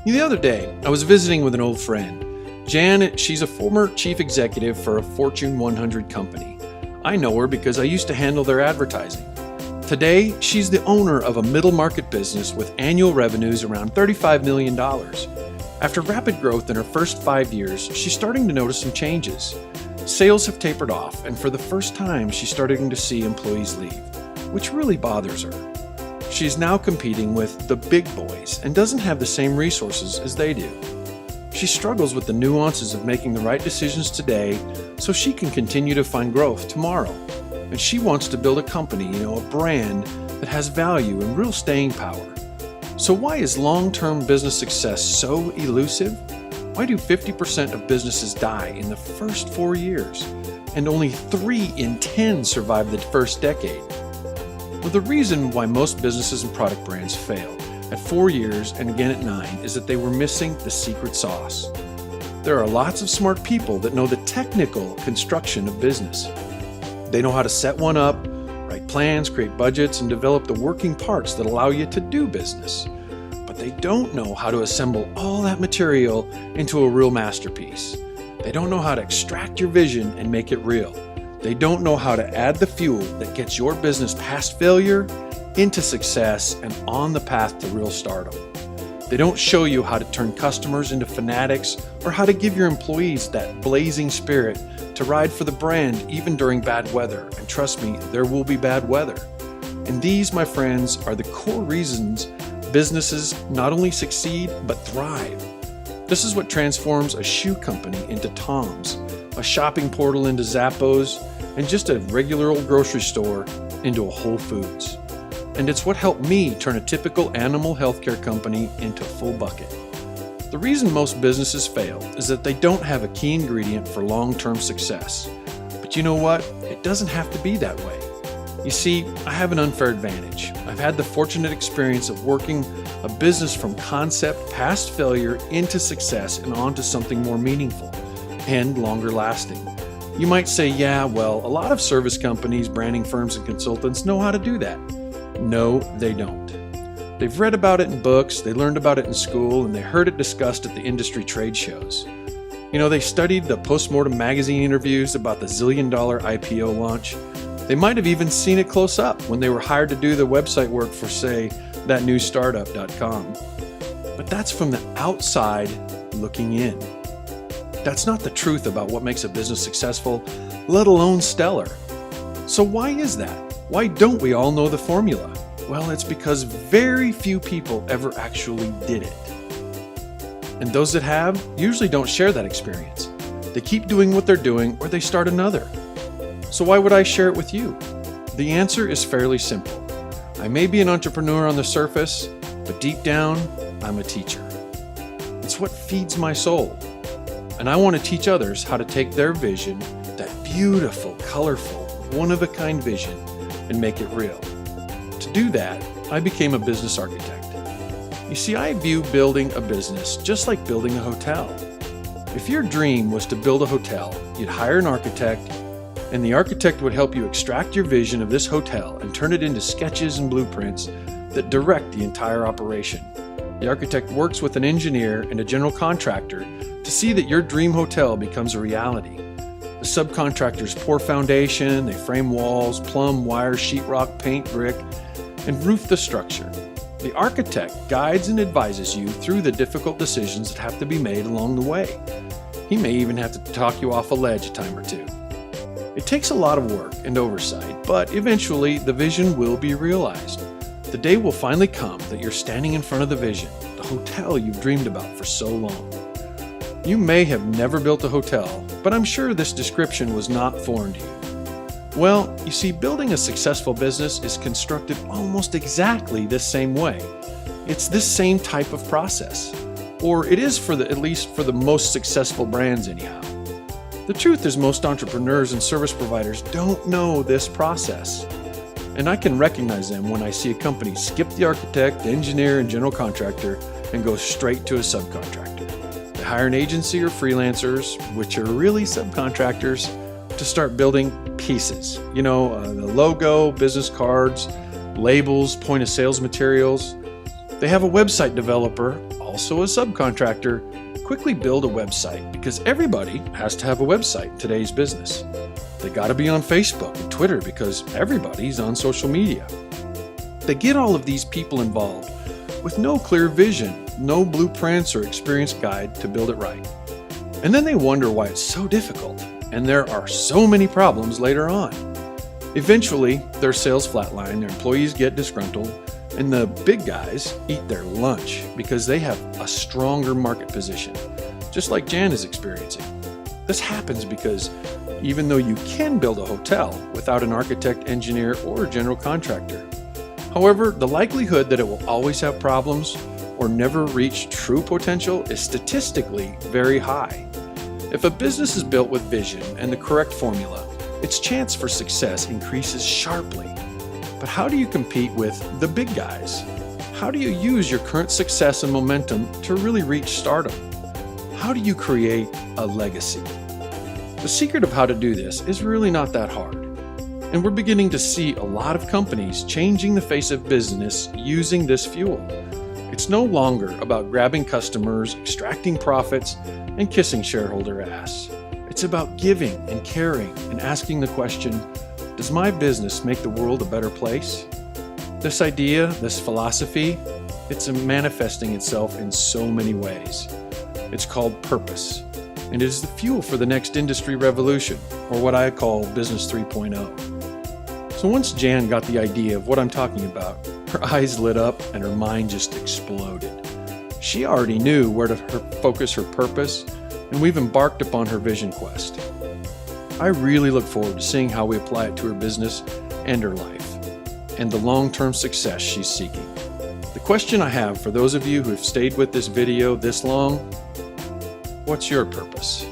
The other day, I was visiting with an old friend. Jan, she's a former chief executive for a Fortune 100 company. I know her because I used to handle their advertising. Today, she's the owner of a middle market business with annual revenues around $35 million. After rapid growth in her first 5 years, she's starting to notice some changes. Sales have tapered off, and for the first time, she's starting to see employees leave, which really bothers her. She's now competing with the big boys and doesn't have the same resources as they do. She struggles with the nuances of making the right decisions today so she can continue to find growth tomorrow. And she wants to build a company, a brand that has value and real staying power. So why is long-term business success so elusive? Why do 50% of businesses die in the first 4 years and only 3 in 10 survive the first decade? Well, the reason why most businesses and product brands fail at 4 years and again at 9 is that they were missing the secret sauce. There are lots of smart people that know the technical construction of business. They know how to set one up, write plans, create budgets, and develop the working parts that allow you to do business. But they don't know how to assemble all that material into a real masterpiece. They don't know how to extract your vision and make it real. They don't know how to add the fuel that gets your business past failure, into success, and on the path to real stardom. They don't show you how to turn customers into fanatics or how to give your employees that blazing spirit to ride for the brand even during bad weather. And trust me, there will be bad weather. And these, my friends, are the core reasons businesses not only succeed, but thrive. This is what transforms a shoe company into Tom's, a shopping portal into Zappos, and just a regular old grocery store into a Whole Foods. And it's what helped me turn a typical animal healthcare company into Full Bucket. The reason most businesses fail is that they don't have a key ingredient for long-term success. But you know what? It doesn't have to be that way. You see, I have an unfair advantage. I've had the fortunate experience of working a business from concept past failure into success and onto something more meaningful and longer lasting. You might say, yeah, well, a lot of service companies, branding firms, and consultants know how to do that. No, they don't. They've read about it in books, they learned about it in school, and they heard it discussed at the industry trade shows. They studied the Postmortem magazine interviews about the zillion-dollar IPO launch. They might have even seen it close up when they were hired to do the website work for, say, thatnewstartup.com. But that's from the outside looking in. That's not the truth about what makes a business successful, let alone stellar. So why is that? Why don't we all know the formula? Well, it's because very few people ever actually did it. And those that have usually don't share that experience. They keep doing what they're doing or they start another. So why would I share it with you? The answer is fairly simple. I may be an entrepreneur on the surface, but deep down, I'm a teacher. It's what feeds my soul. And I want to teach others how to take their vision, that beautiful, colorful, one-of-a-kind vision, and make it real. To do that, I became a business architect. You see, I view building a business just like building a hotel. If your dream was to build a hotel, you'd hire an architect, and the architect would help you extract your vision of this hotel and turn it into sketches and blueprints that direct the entire operation. The architect works with an engineer and a general contractor to see that your dream hotel becomes a reality. The subcontractors pour foundation, they frame walls, plumb, wire, sheetrock, paint, brick, and roof the structure. The architect guides and advises you through the difficult decisions that have to be made along the way. He may even have to talk you off a ledge a time or two. It takes a lot of work and oversight, but eventually the vision will be realized. The day will finally come that you're standing in front of the vision, the hotel you've dreamed about for so long. You may have never built a hotel, but I'm sure this description was not foreign to you. Well, you see, building a successful business is constructed almost exactly this same way. It's this same type of process. Or it is at least for the most successful brands anyhow. The truth is most entrepreneurs and service providers don't know this process. And I can recognize them when I see a company skip the architect, engineer, and general contractor and go straight to a subcontractor. They hire an agency or freelancers, which are really subcontractors, to start building pieces. The logo, business cards, labels, point of sales materials. They have a website developer, all also a subcontractor, quickly build a website because everybody has to have a website in today's business. They got to be on Facebook and Twitter because everybody's on social media. They get all of these people involved with no clear vision, no blueprints or experience guide to build it right. And then they wonder why it's so difficult and there are so many problems later on. Eventually, their sales flatline, their employees get disgruntled, and the big guys eat their lunch because they have a stronger market position, just like Jan is experiencing. This happens because even though you can build a hotel without an architect, engineer, or general contractor, however, the likelihood that it will always have problems or never reach true potential is statistically very high. If a business is built with vision and the correct formula, its chance for success increases sharply. But how do you compete with the big guys? How do you use your current success and momentum to really reach stardom? How do you create a legacy? The secret of how to do this is really not that hard. And we're beginning to see a lot of companies changing the face of business using this fuel. It's no longer about grabbing customers, extracting profits, and kissing shareholder ass. It's about giving and caring and asking the question, does my business make the world a better place? This idea, this philosophy, it's manifesting itself in so many ways. It's called purpose, and it is the fuel for the next industry revolution, or what I call Business 3.0. So once Jan got the idea of what I'm talking about, her eyes lit up and her mind just exploded. She already knew where to focus her purpose, and we've embarked upon her vision quest. I really look forward to seeing how we apply it to her business and her life, and the long-term success she's seeking. The question I have for those of you who have stayed with this video this long, what's your purpose?